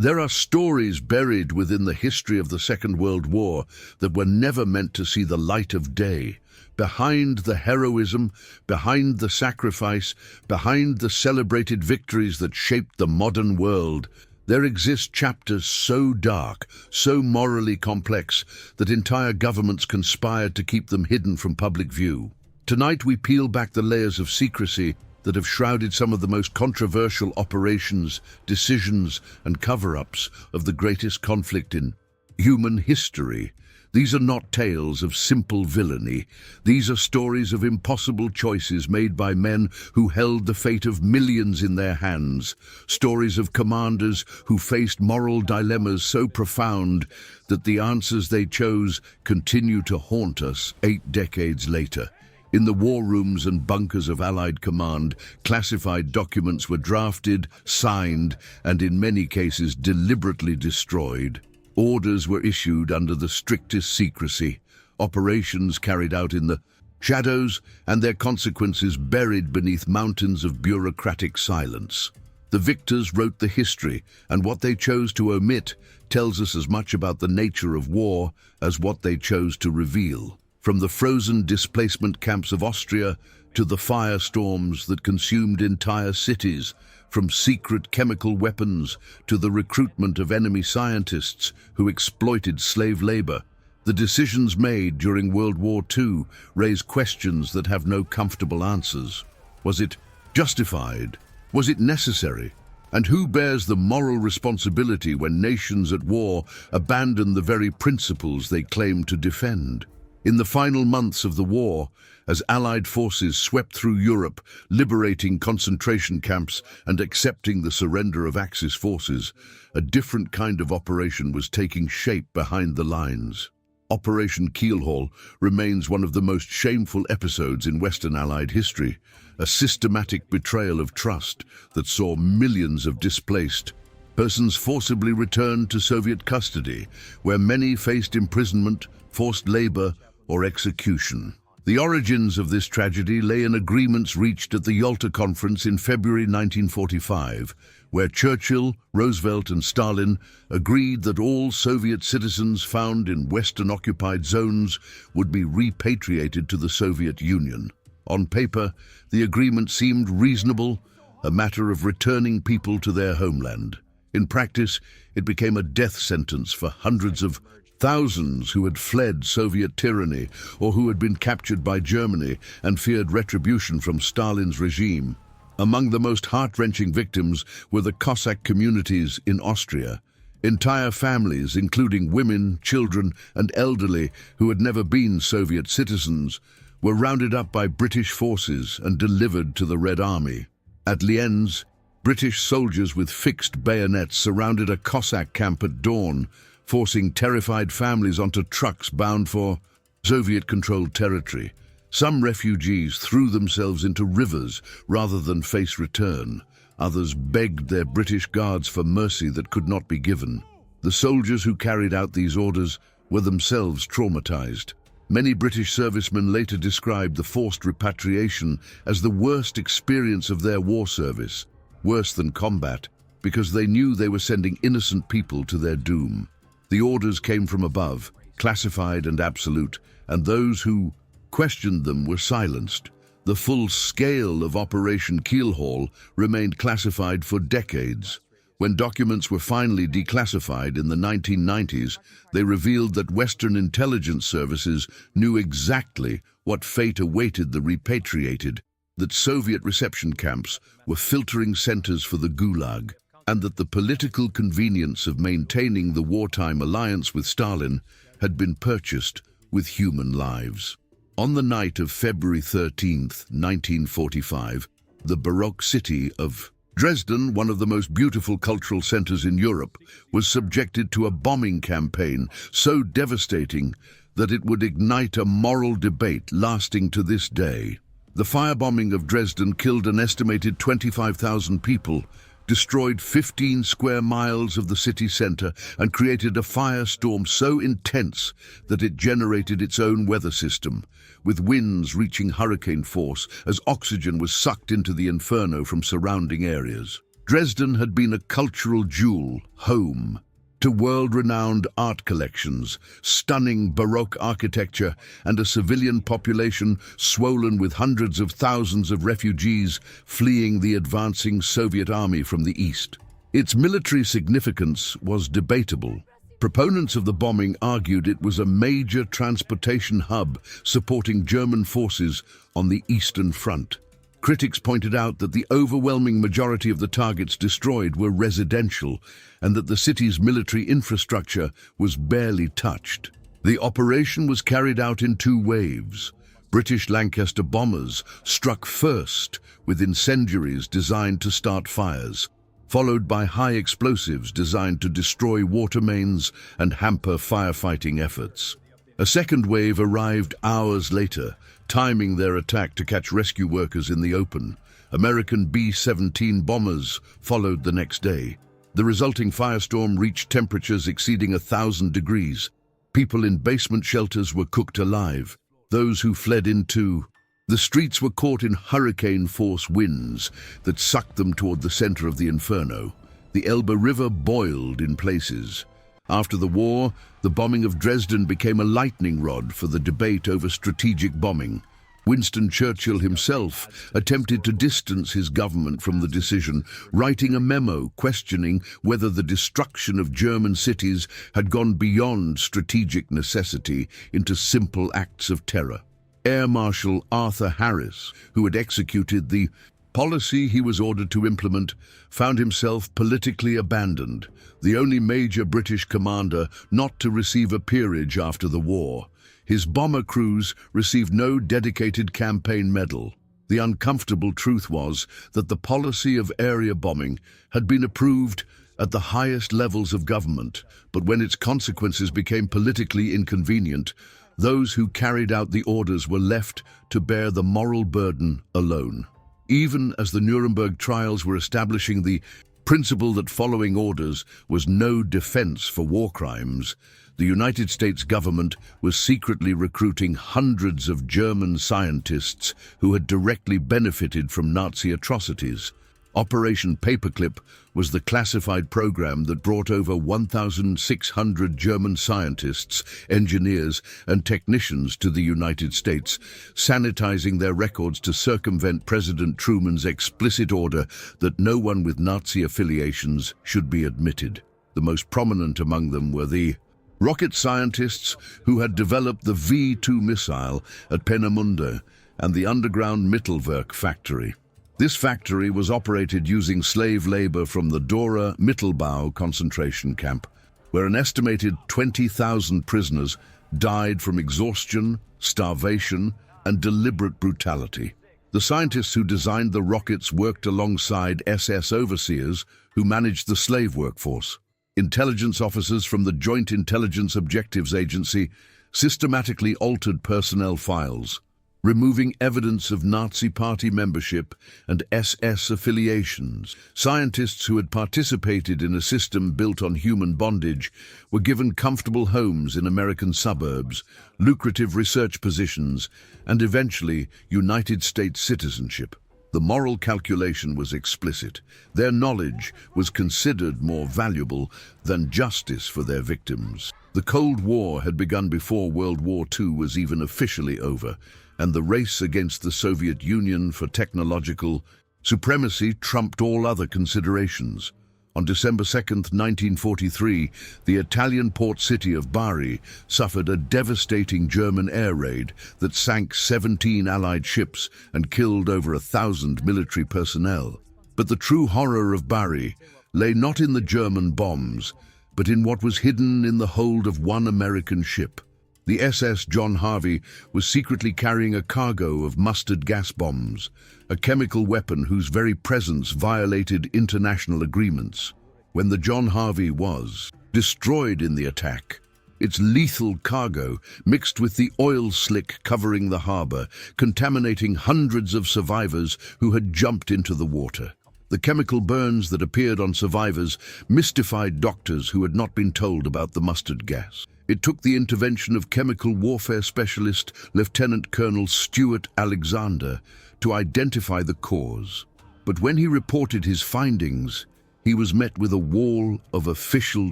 There are stories buried within the history of the Second World War that were never meant to see the light of day. Behind the heroism, behind the sacrifice, behind the celebrated victories that shaped the modern world, there exist chapters so dark, so morally complex, that entire governments conspired to keep them hidden from public view. Tonight we peel back the layers of secrecy that have shrouded some of the most controversial operations, decisions, and cover-ups of the greatest conflict in human history. These are not tales of simple villainy. These are stories of impossible choices made by men who held the fate of millions in their hands. Stories of commanders who faced moral dilemmas so profound that the answers they chose continue to haunt us 8 decades later. In the war rooms and bunkers of Allied command, classified documents were drafted, signed, and in many cases deliberately destroyed. Orders were issued under the strictest secrecy, operations carried out in the shadows, and their consequences buried beneath mountains of bureaucratic silence. The victors wrote the history, and what they chose to omit tells us as much about the nature of war as what they chose to reveal. From the frozen displacement camps of Austria to the firestorms that consumed entire cities, from secret chemical weapons to the recruitment of enemy scientists who exploited slave labor, the decisions made during World War II raise questions that have no comfortable answers. Was it justified? Was it necessary? And who bears the moral responsibility when nations at war abandon the very principles they claim to defend? In the final months of the war, as Allied forces swept through Europe, liberating concentration camps and accepting the surrender of Axis forces, a different kind of operation was taking shape behind the lines. Operation Keelhaul remains one of the most shameful episodes in Western Allied history, a systematic betrayal of trust that saw millions of displaced persons forcibly returned to Soviet custody, where many faced imprisonment, forced labor, or execution. The origins of this tragedy lay in agreements reached at the Yalta Conference in February 1945, where Churchill, Roosevelt, and Stalin agreed that all Soviet citizens found in Western-occupied zones would be repatriated to the Soviet Union. On paper, the agreement seemed reasonable, a matter of returning people to their homeland. In practice, it became a death sentence for hundreds of thousands who had fled Soviet tyranny or who had been captured by Germany and feared retribution from Stalin's regime. Among the most heart-wrenching victims were the Cossack communities in Austria. Entire families, including women, children, and elderly who had never been Soviet citizens, were rounded up by British forces and delivered to the Red Army. At Lienz, British soldiers with fixed bayonets surrounded a Cossack camp at dawn, forcing terrified families onto trucks bound for Soviet-controlled territory. Some refugees threw themselves into rivers rather than face return. Others begged their British guards for mercy that could not be given. The soldiers who carried out these orders were themselves traumatized. Many British servicemen later described the forced repatriation as the worst experience of their war service, worse than combat, because they knew they were sending innocent people to their doom. The orders came from above, classified and absolute, and those who questioned them were silenced. The full scale of Operation Keelhaul remained classified for decades. When documents were finally declassified in the 1990s, they revealed that Western intelligence services knew exactly what fate awaited the repatriated, that Soviet reception camps were filtering centers for the Gulag, and that the political convenience of maintaining the wartime alliance with Stalin had been purchased with human lives. On the night of February 13, 1945, the Baroque city of Dresden, one of the most beautiful cultural centers in Europe, was subjected to a bombing campaign so devastating that it would ignite a moral debate lasting to this day. The firebombing of Dresden killed an estimated 25,000 people, destroyed 15 square miles of the city center, and created a firestorm so intense that it generated its own weather system, with winds reaching hurricane force as oxygen was sucked into the inferno from surrounding areas. Dresden had been a cultural jewel, home to world-renowned art collections, stunning Baroque architecture, and a civilian population swollen with hundreds of thousands of refugees fleeing the advancing Soviet army from the east. Its military significance was debatable. Proponents of the bombing argued it was a major transportation hub supporting German forces on the Eastern Front. Critics pointed out that the overwhelming majority of the targets destroyed were residential and that the city's military infrastructure was barely touched. The operation was carried out in two waves. British Lancaster bombers struck first with incendiaries designed to start fires, followed by high explosives designed to destroy water mains and hamper firefighting efforts. A second wave arrived hours later, timing their attack to catch rescue workers in the open. American B-17 bombers followed the next day. The resulting firestorm reached temperatures exceeding 1,000 degrees. People in basement shelters were cooked alive. Those who fled into the streets were caught in hurricane-force winds that sucked them toward the center of the inferno. The Elbe River boiled in places. After the war, the bombing of Dresden became a lightning rod for the debate over strategic bombing. Winston Churchill himself attempted to distance his government from the decision, writing a memo questioning whether the destruction of German cities had gone beyond strategic necessity into simple acts of terror. Air Marshal Arthur Harris, who had executed the policy he was ordered to implement, found himself politically abandoned, the only major British commander not to receive a peerage after the war. His bomber crews received no dedicated campaign medal. The uncomfortable truth was that the policy of area bombing had been approved at the highest levels of government, but when its consequences became politically inconvenient, those who carried out the orders were left to bear the moral burden alone. Even as the Nuremberg trials were establishing the principle that following orders was no defense for war crimes, the United States government was secretly recruiting hundreds of German scientists who had directly benefited from Nazi atrocities. Operation Paperclip was the classified program that brought over 1,600 German scientists, engineers, and technicians to the United States, sanitizing their records to circumvent President Truman's explicit order that no one with Nazi affiliations should be admitted. The most prominent among them were the rocket scientists who had developed the V-2 missile at Peenemünde and the underground Mittelwerk factory. This factory was operated using slave labor from the Dora Mittelbau concentration camp, where an estimated 20,000 prisoners died from exhaustion, starvation, and deliberate brutality. The scientists who designed the rockets worked alongside SS overseers who managed the slave workforce. Intelligence officers from the Joint Intelligence Objectives Agency systematically altered personnel files, removing evidence of Nazi Party membership and SS affiliations. Scientists who had participated in a system built on human bondage were given comfortable homes in American suburbs, lucrative research positions, and eventually United States citizenship. The moral calculation was explicit. Their knowledge was considered more valuable than justice for their victims. The Cold War had begun before World War II was even officially over, and the race against the Soviet Union for technological supremacy trumped all other considerations. On December 2, 1943, the Italian port city of Bari suffered a devastating German air raid that sank 17 Allied ships and killed over 1,000 military personnel. But the true horror of Bari lay not in the German bombs, but in what was hidden in the hold of one American ship. The SS John Harvey was secretly carrying a cargo of mustard gas bombs, a chemical weapon whose very presence violated international agreements. When the John Harvey was destroyed in the attack, its lethal cargo mixed with the oil slick covering the harbor, contaminating hundreds of survivors who had jumped into the water. The chemical burns that appeared on survivors mystified doctors who had not been told about the mustard gas. It took the intervention of chemical warfare specialist Lieutenant Colonel Stuart Alexander to identify the cause. But when he reported his findings, he was met with a wall of official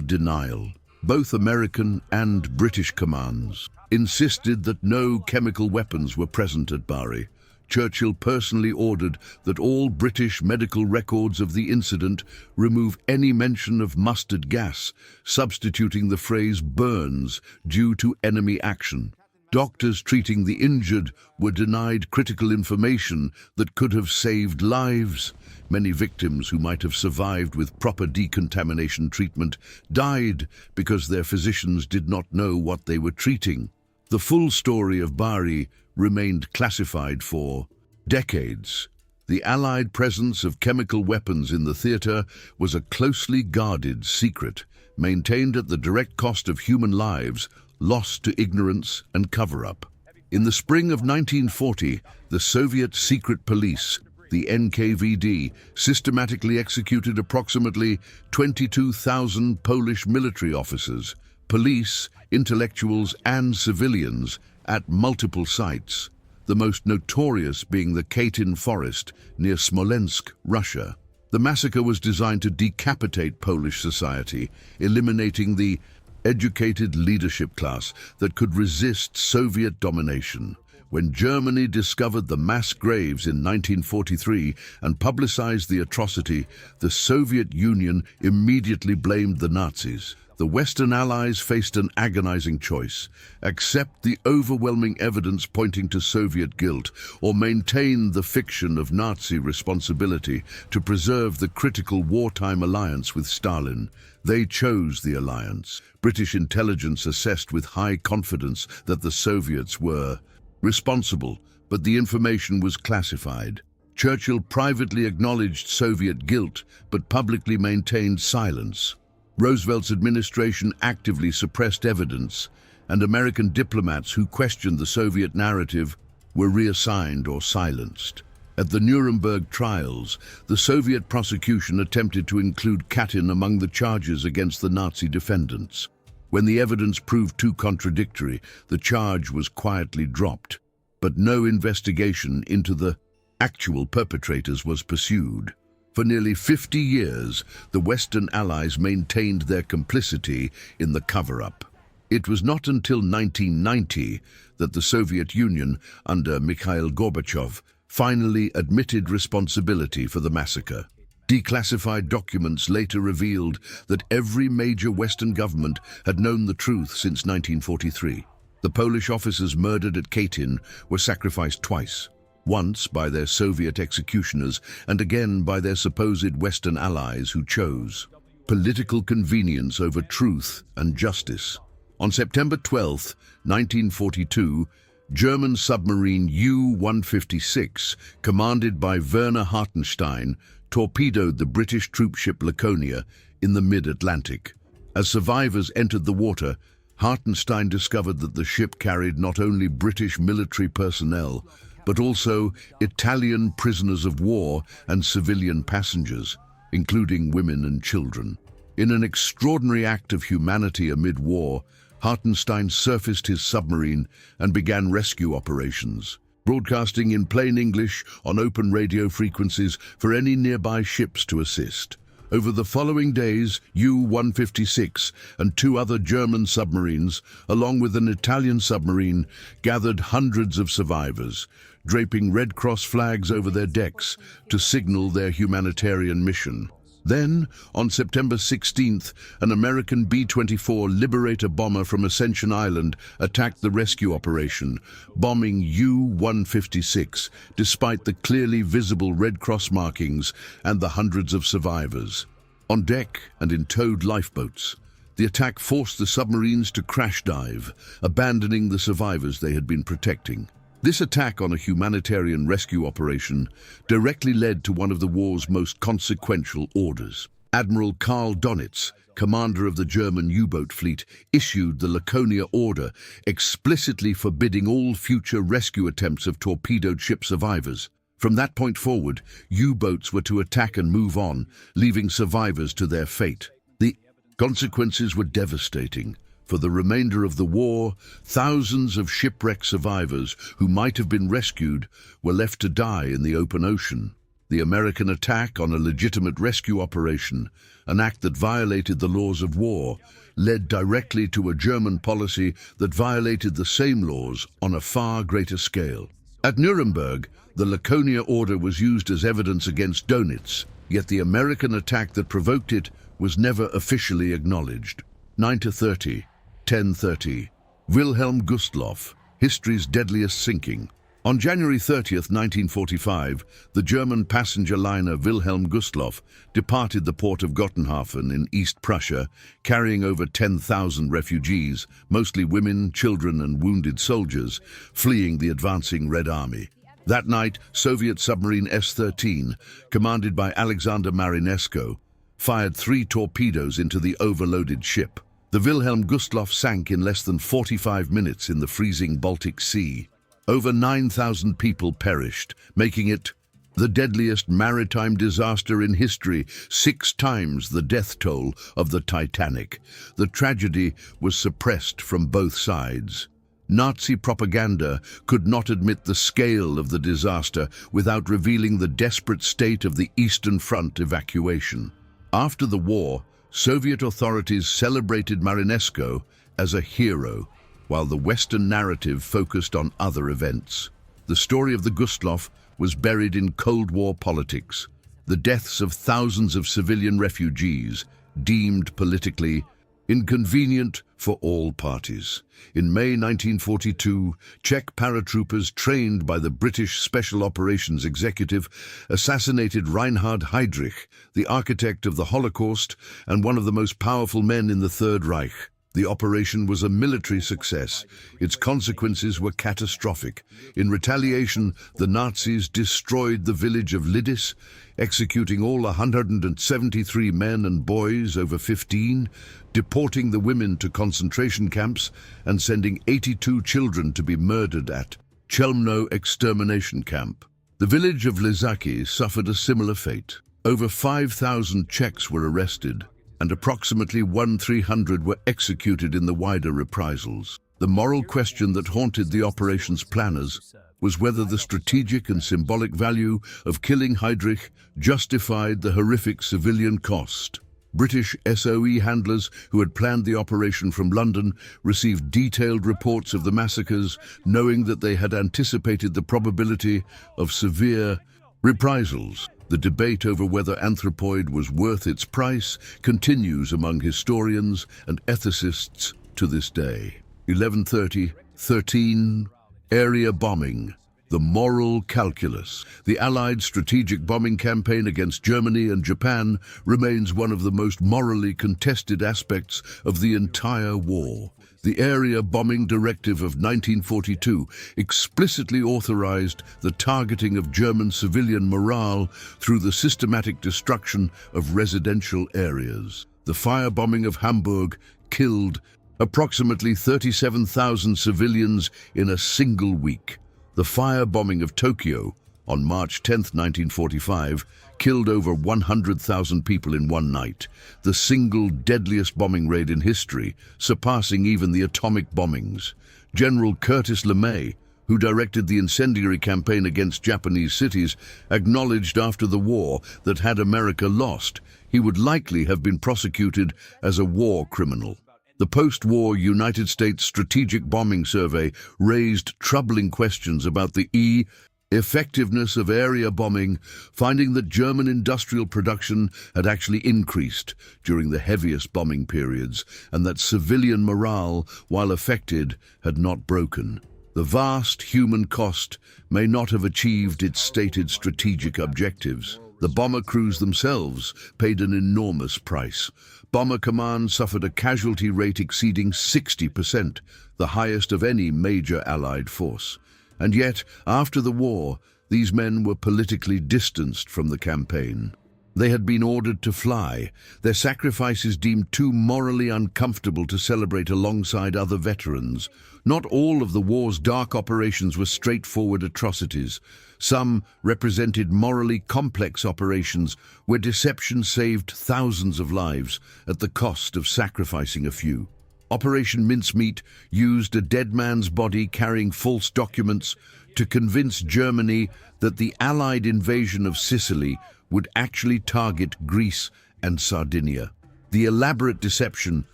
denial. Both American and British commands insisted that no chemical weapons were present at Bari. Churchill personally ordered that all British medical records of the incident remove any mention of mustard gas, substituting the phrase burns due to enemy action. Doctors treating the injured were denied critical information that could have saved lives. Many victims who might have survived with proper decontamination treatment died because their physicians did not know what they were treating. The full story of Bari remained classified for decades. The Allied presence of chemical weapons in the theater was a closely guarded secret, maintained at the direct cost of human lives, lost to ignorance and cover-up. In the spring of 1940, the Soviet secret police, the NKVD, systematically executed approximately 22,000 Polish military officers, police, intellectuals and civilians at multiple sites, the most notorious being the Katyn forest near Smolensk, Russia. The massacre was designed to decapitate Polish society, eliminating the educated leadership class that could resist Soviet domination. When Germany discovered the mass graves in 1943 and publicized the atrocity, the Soviet Union immediately blamed the Nazis. The Western Allies faced an agonizing choice: accept the overwhelming evidence pointing to Soviet guilt, or maintain the fiction of Nazi responsibility to preserve the critical wartime alliance with Stalin. They chose the alliance. British intelligence assessed with high confidence that the Soviets were responsible, but the information was classified. Churchill privately acknowledged Soviet guilt, but publicly maintained silence. Roosevelt's administration actively suppressed evidence, and American diplomats who questioned the Soviet narrative were reassigned or silenced. At the Nuremberg trials, the Soviet prosecution attempted to include Katyn among the charges against the Nazi defendants. When the evidence proved too contradictory, the charge was quietly dropped, but no investigation into the actual perpetrators was pursued. For nearly 50 years, the Western Allies maintained their complicity in the cover-up. It was not until 1990 that the Soviet Union, under Mikhail Gorbachev, finally admitted responsibility for the massacre. Declassified documents later revealed that every major Western government had known the truth since 1943. The Polish officers murdered at Katyn were sacrificed twice. Once by their Soviet executioners, and again by their supposed Western allies who chose political convenience over truth and justice. On September 12, 1942, German submarine U-156, commanded by Werner Hartenstein, torpedoed the British troopship Laconia in the mid-Atlantic. As survivors entered the water, Hartenstein discovered that the ship carried not only British military personnel, but also Italian prisoners of war and civilian passengers, including women and children. In an extraordinary act of humanity amid war, Hartenstein surfaced his submarine and began rescue operations, broadcasting in plain English on open radio frequencies for any nearby ships to assist. Over the following days, U-156 and two other German submarines, along with an Italian submarine, gathered hundreds of survivors, draping Red Cross flags over their decks to signal their humanitarian mission. Then, on September 16th, an American B-24 Liberator bomber from Ascension Island attacked the rescue operation, bombing U-156, despite the clearly visible Red Cross markings and the hundreds of survivors. On deck and in towed lifeboats, the attack forced the submarines to crash dive, abandoning the survivors they had been protecting. This attack on a humanitarian rescue operation directly led to one of the war's most consequential orders. Admiral Karl Donitz, commander of the German U-boat fleet, issued the Laconia Order, explicitly forbidding all future rescue attempts of torpedoed ship survivors. From that point forward, U-boats were to attack and move on, leaving survivors to their fate. The consequences were devastating. For the remainder of the war, thousands of shipwreck survivors who might have been rescued were left to die in the open ocean. the American attack on a legitimate rescue operation, an act that violated the laws of war, led directly to a German policy that violated the same laws on a far greater scale. At Nuremberg, the Laconia Order was used as evidence against Donitz, yet the American attack that provoked it was never officially acknowledged. 9:30, 10:30. Wilhelm Gustloff, history's deadliest sinking. On January 30th, 1945, the German passenger liner Wilhelm Gustloff departed the port of Gottenhafen in East Prussia, carrying over 10,000 refugees, mostly women, children and wounded soldiers, fleeing the advancing Red Army. That night, Soviet submarine S-13, commanded by Alexander Marinesko, fired 3 torpedoes into the overloaded ship. The Wilhelm Gustloff sank in less than 45 minutes in the freezing Baltic Sea. Over 9,000 people perished, making it the deadliest maritime disaster in history, 6 times the death toll of the Titanic. The tragedy was suppressed from both sides. Nazi propaganda could not admit the scale of the disaster without revealing the desperate state of the Eastern Front evacuation. After the war, Soviet authorities celebrated Marinesko as a hero, while the Western narrative focused on other events. The story of the Gustloff was buried in Cold War politics, the deaths of thousands of civilian refugees, deemed politically inconvenient for all parties. In May 1942, Czech paratroopers trained by the British Special Operations Executive assassinated Reinhard Heydrich, the architect of the Holocaust and one of the most powerful men in the Third Reich. The operation was a military success. Its consequences were catastrophic. In retaliation, the Nazis destroyed the village of Lidis, executing all 173 men and boys over 15, deporting the women to concentration camps, and sending 82 children to be murdered at Chelmno extermination camp. The village of Lizaki suffered a similar fate. Over 5,000 Czechs were arrested, and approximately 1,300 were executed in the wider reprisals. The moral question that haunted the operation's planners was whether the strategic and symbolic value of killing Heydrich justified the horrific civilian cost. British SOE handlers who had planned the operation from London received detailed reports of the massacres, knowing that they had anticipated the probability of severe reprisals. The debate over whether anthropoid was worth its price continues among historians and ethicists to this day. 11:30, 13. Area bombing. The moral calculus. The Allied strategic bombing campaign against Germany and Japan remains one of the most morally contested aspects of the entire war. The Area Bombing Directive of 1942 explicitly authorized the targeting of German civilian morale through the systematic destruction of residential areas. The firebombing of Hamburg killed approximately 37,000 civilians in a single week. The firebombing of Tokyo on March 10, 1945, killed over 100,000 people in one night, the single deadliest bombing raid in history, surpassing even the atomic bombings. General Curtis LeMay, who directed the incendiary campaign against Japanese cities, acknowledged after the war that had America lost, he would likely have been prosecuted as a war criminal. The post-war United States Strategic Bombing Survey raised troubling questions about the effectiveness of area bombing, finding that German industrial production had actually increased during the heaviest bombing periods, and that civilian morale, while affected, had not broken. The vast human cost may not have achieved its stated strategic objectives. The bomber crews themselves paid an enormous price. Bomber Command suffered a casualty rate exceeding 60%, the highest of any major Allied force. And yet, after the war, these men were politically distanced from the campaign. They had been ordered to fly, their sacrifices deemed too morally uncomfortable to celebrate alongside other veterans. Not all of the war's dark operations were straightforward atrocities. Some represented morally complex operations where deception saved thousands of lives at the cost of sacrificing a few. Operation Mincemeat used a dead man's body carrying false documents to convince Germany that the Allied invasion of Sicily would actually target Greece and Sardinia. The elaborate deception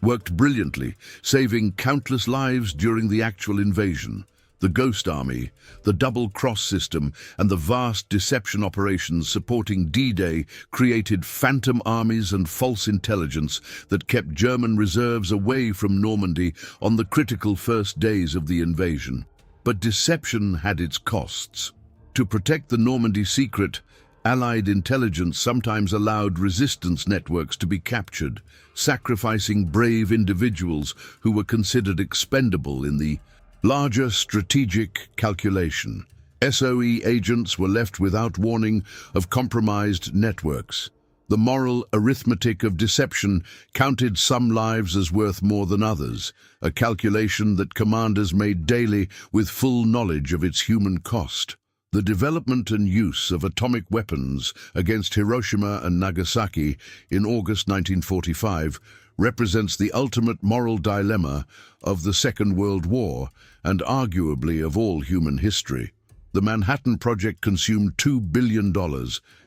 worked brilliantly, saving countless lives during the actual invasion. The Ghost Army, the double-cross system, and the vast deception operations supporting D-Day created phantom armies and false intelligence that kept German reserves away from Normandy on the critical first days of the invasion. But deception had its costs. To protect the Normandy secret, Allied intelligence sometimes allowed resistance networks to be captured, sacrificing brave individuals who were considered expendable in the larger strategic calculation. SOE agents were left without warning of compromised networks. The moral arithmetic of deception counted some lives as worth more than others, a calculation that commanders made daily with full knowledge of its human cost. The development and use of atomic weapons against Hiroshima and Nagasaki in August 1945 represents the ultimate moral dilemma of the Second World War and arguably of all human history. The Manhattan Project consumed $2 billion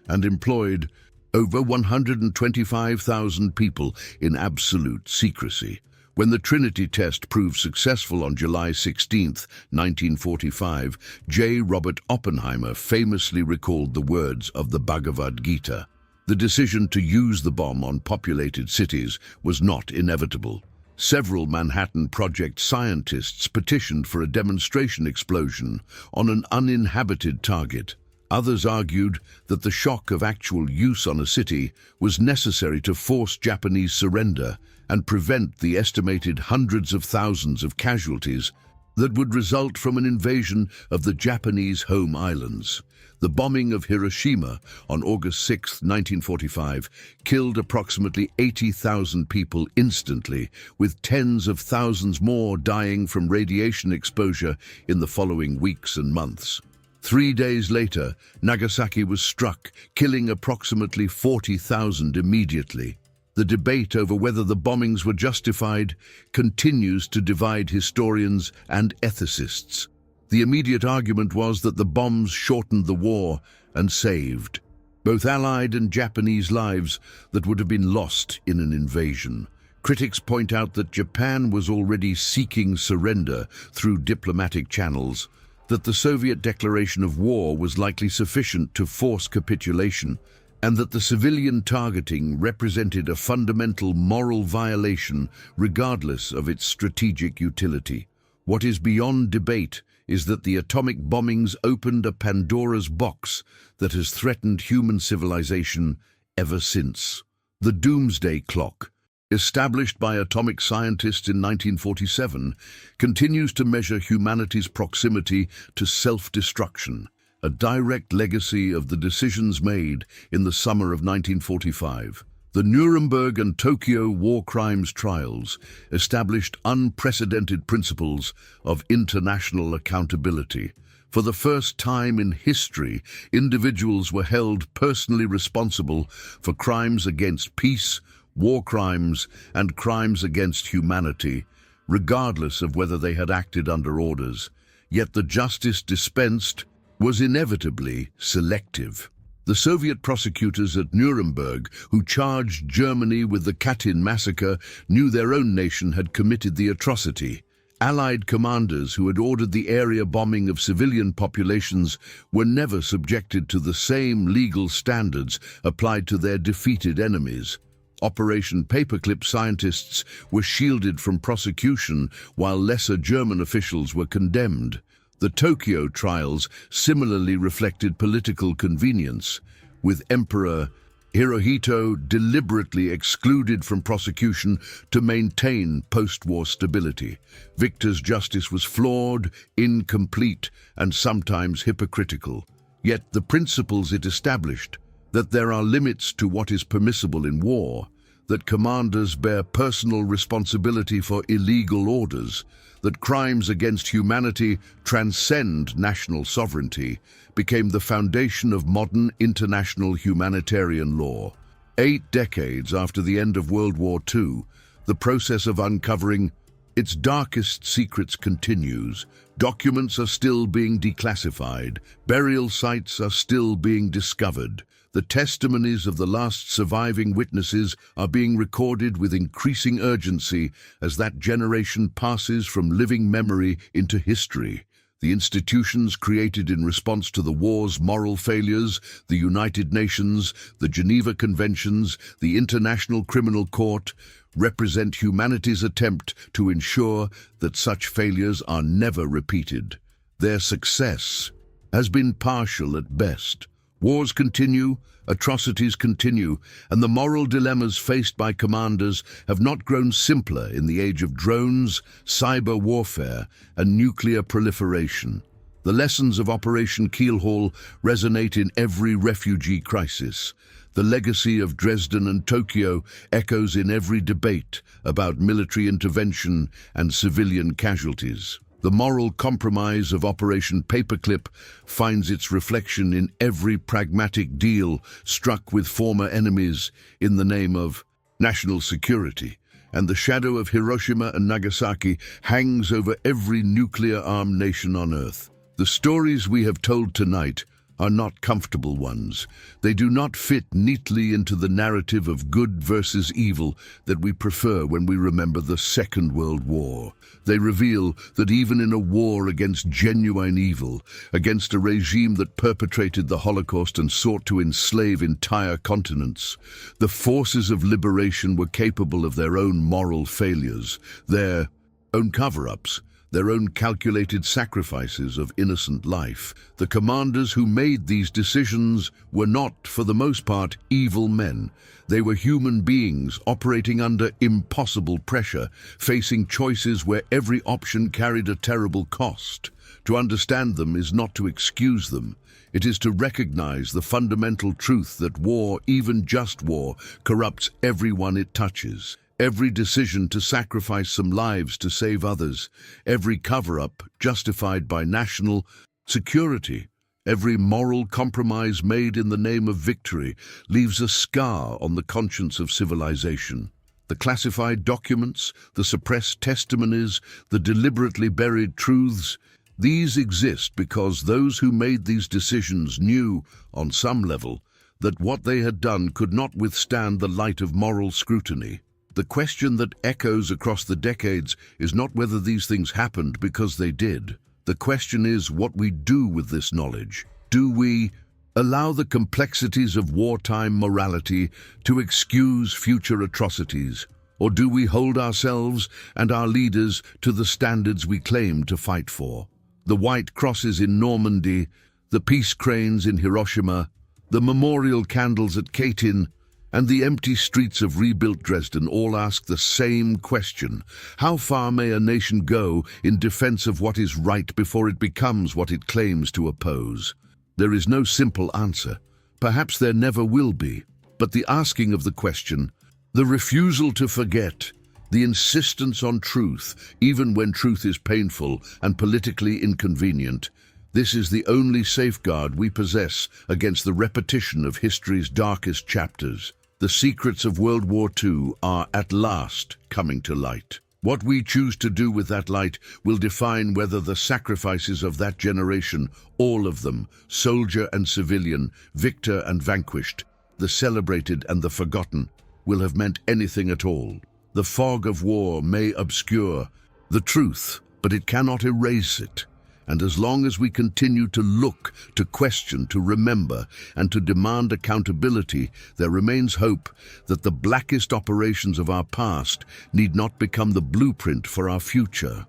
and employed over 125,000 people in absolute secrecy. When the Trinity test proved successful on July 16, 1945, J. Robert Oppenheimer famously recalled the words of the Bhagavad Gita. The decision to use the bomb on populated cities was not inevitable. Several Manhattan Project scientists petitioned for a demonstration explosion on an uninhabited target. Others argued that the shock of actual use on a city was necessary to force Japanese surrender and prevent the estimated hundreds of thousands of casualties that would result from an invasion of the Japanese home islands. The bombing of Hiroshima on August 6, 1945, killed approximately 80,000 people instantly, with tens of thousands more dying from radiation exposure in the following weeks and months. 3 days later, Nagasaki was struck, killing approximately 40,000 immediately. The debate over whether the bombings were justified continues to divide historians and ethicists. The immediate argument was that the bombs shortened the war and saved both Allied and Japanese lives that would have been lost in an invasion. Critics point out that Japan was already seeking surrender through diplomatic channels, that the Soviet declaration of war was likely sufficient to force capitulation, and that the civilian targeting represented a fundamental moral violation regardless of its strategic utility. What is beyond debate is that the atomic bombings opened a Pandora's box that has threatened human civilization ever since. The Doomsday Clock, established by atomic scientists in 1947, continues to measure humanity's proximity to self-destruction, a direct legacy of the decisions made in the summer of 1945. The Nuremberg and Tokyo war crimes trials established unprecedented principles of international accountability. For the first time in history, individuals were held personally responsible for crimes against peace, war crimes, and crimes against humanity, regardless of whether they had acted under orders. Yet the justice dispensed was inevitably selective. The Soviet prosecutors at Nuremberg, who charged Germany with the Katyn massacre, knew their own nation had committed the atrocity. Allied commanders who had ordered the area bombing of civilian populations were never subjected to the same legal standards applied to their defeated enemies. Operation Paperclip scientists were shielded from prosecution while lesser German officials were condemned. The Tokyo trials similarly reflected political convenience, with Emperor Hirohito deliberately excluded from prosecution to maintain post-war stability. Victor's justice was flawed, incomplete, and sometimes hypocritical. Yet the principles it established, that there are limits to what is permissible in war, that commanders bear personal responsibility for illegal orders, that crimes against humanity transcend national sovereignty, became the foundation of modern international humanitarian law. 8 decades after the end of World War II, the process of uncovering Its darkest secrets continues. Documents are still being declassified. Burial sites are still being discovered. The testimonies of the last surviving witnesses are being recorded with increasing urgency as that generation passes from living memory into history. The institutions created in response to the war's moral failures, the United Nations, the Geneva Conventions, the International Criminal Court, represent humanity's attempt to ensure that such failures are never repeated. Their success has been partial at best. Wars continue, atrocities continue, and the moral dilemmas faced by commanders have not grown simpler in the age of drones, cyber warfare, and nuclear proliferation. The lessons of Operation Keelhaul resonate in every refugee crisis. The legacy of Dresden and Tokyo echoes in every debate about military intervention and civilian casualties. The moral compromise of Operation Paperclip finds its reflection in every pragmatic deal struck with former enemies in the name of national security. And the shadow of Hiroshima and Nagasaki hangs over every nuclear-armed nation on Earth. The stories we have told tonight are not comfortable ones. They do not fit neatly into the narrative of good versus evil that we prefer when we remember the Second World War. They reveal that even in a war against genuine evil, against a regime that perpetrated the Holocaust and sought to enslave entire continents, the forces of liberation were capable of their own moral failures, their own cover-ups, their own calculated sacrifices of innocent life. The commanders who made these decisions were not, for the most part, evil men. They were human beings operating under impossible pressure, facing choices where every option carried a terrible cost. To understand them is not to excuse them. It is to recognize the fundamental truth that war, even just war, corrupts everyone it touches. Every decision to sacrifice some lives to save others, every cover-up justified by national security, every moral compromise made in the name of victory leaves a scar on the conscience of civilization. The classified documents, the suppressed testimonies, the deliberately buried truths, these exist because those who made these decisions knew, on some level, that what they had done could not withstand the light of moral scrutiny. The question that echoes across the decades is not whether these things happened because they did. The question is what we do with this knowledge. Do we allow the complexities of wartime morality to excuse future atrocities? Or do we hold ourselves and our leaders to the standards we claim to fight for? The white crosses in Normandy, the peace cranes in Hiroshima, the memorial candles at Katyn, and the empty streets of rebuilt Dresden all ask the same question. How far may a nation go in defense of what is right before it becomes what it claims to oppose? There is no simple answer. Perhaps there never will be. But the asking of the question, the refusal to forget, the insistence on truth, even when truth is painful and politically inconvenient, this is the only safeguard we possess against the repetition of history's darkest chapters. The secrets of World War II are at last coming to light. What we choose to do with that light will define whether the sacrifices of that generation, all of them, soldier and civilian, victor and vanquished, the celebrated and the forgotten, will have meant anything at all. The fog of war may obscure the truth, but it cannot erase it. And as long as we continue to look, to question, to remember, and to demand accountability, there remains hope that the blackest operations of our past need not become the blueprint for our future.